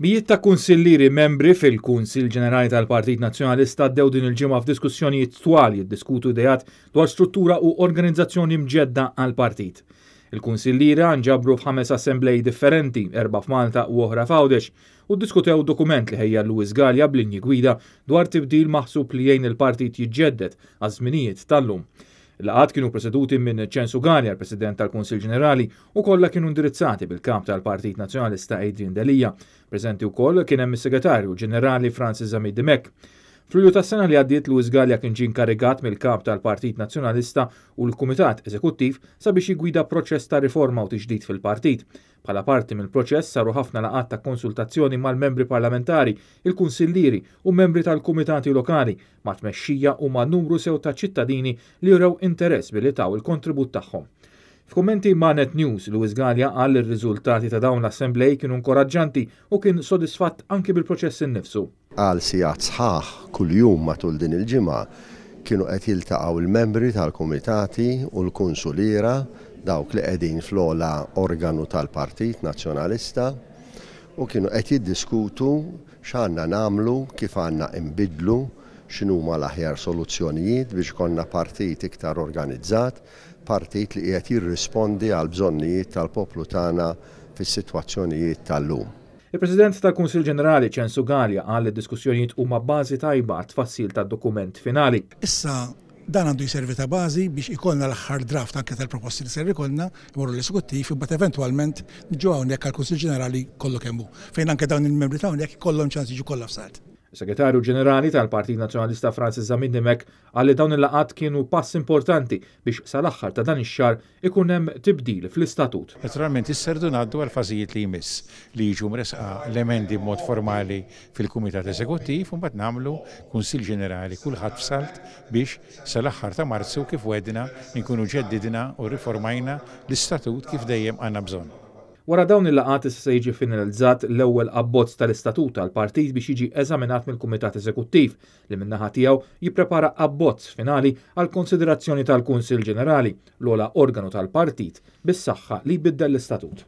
Mijiet ta' kunsillieri membri fil-Kunsill Ġenerali tal-Partit Nazzjonalista ddew din il-ġimgħa f'diskussjonijiet twal jiddiskutu idejat dwar struttura u organizzazzjoni mġedda għall-partit. Il-kunsilliera nġabru f'5 assemblej differenti, 4 f'Malta u oħra f'Għawdex, u ddiskutew dokument li ħejja Luis Galea b'linji gwida dwar tibdil maħsub li jgħin il-partit jiġġedded għaż-żminijiet tal-lum. Il-laqgħat kienu preseduti minn Censu Galea, President tal-Kunsill Ġenerali, u kollha kienu indirizzati bil-kap tal-Partit Nazzjonalista Adrian Delija. Preżenti wkoll kien hemm is-Segretarju Ġenerali Francis Zamid Dimek. F'Lulju tas-sena li għaddiet Luis Galea kien ġie inkarigat mill-kap tal-Partit Nazzjonalista u l-Kumitat Eżekuttiv sabiex jigwida proċess ta' riforma u tiġdid fil-partit. Bħala parti mill-proċess saru ħafna laqgħat ta' konsultazzjoni mal-membri parlamentari, il-kunsillieri u membri tal-kumitati lokali ma' tmexxija u ma' numru sew ta' ċittadini li jrew interess billi taw il-kontribut tagħhom. F'kummenti ma' Net News, Luis Galea qal ir-riżultati ta' dawn l-assemblej kienu inkoraġġanti u kien sodisfatt anke bil-proċess innifsu. Għal sigħat sħaħ kuljum matul din il-ġimgħa kienu qed jiltaqgħu il-membri tal-kumitati u l-kunsuliera dawk li qegħdin fl-ogħla organu tal-Partit Nazzjonalista u kienu qed jiddiskutu x'għandna nagħmlu, kif għandna nbiddlu, x'inhuma l-aħjar soluzzjonijiet biex konna partit iktar organizzat, partit li qed jirrispondi għal bżonnijiet tal-poplu tagħna fis-sitwazzjonijiet tal-lum. Il-President tal-Kunsill Ġenerali Censu Galea qal li d-diskussjonijiet huma bażi tajba tfassil tad-dokument finali. Issa dan għandu jservi ta' bażi biex ikollna l-aħħar draft anke tal-proposti li ser ikollna imorru l-Eżekuttiv imbagħad eventwalment niġu hawnhekk għall-Kunsill Ġenerali kollu kemm hu fejn anke dawn il-membri ta' hawnhekk ikollhom ċans jiġu kollha f'salt. Il-Segretarju Ġenerali tal-Partit Nazzjonalista Francis Zamid Dimek qal li dawn il-laqgħat kienu pass importanti biex sal-aħħar ta' dan ix-xahar ikun hemm tibdil fl-istatut. Naturalment isserdu ngħaddu għal fażijiet li jmiss li jiġu mresqa l-emendi b'mod formali fil-Kumitat Eżekuttiv u mbagħad nagħmlu Kunsill Ġenerali kulħadd f'salt biex sal-aħħar ta' Marzu kif wedna nkunu ġeddidna u riformajna l-istatut kif dejjem għandna bżonn. Wara dawn il-laqgħat issa se jiġi finalizzat l-ewwel abbozz tal-istatut tal-partit biex jiġi eżaminat mill-Kumitat Eżekuttiv li min-naħa tiegħu jipprepara abbozz finali għal konsiderazzjoni tal-Kunsill Ġenerali l-ogħla organu tal-partit bis-saħħa li jbiddel l-istatut.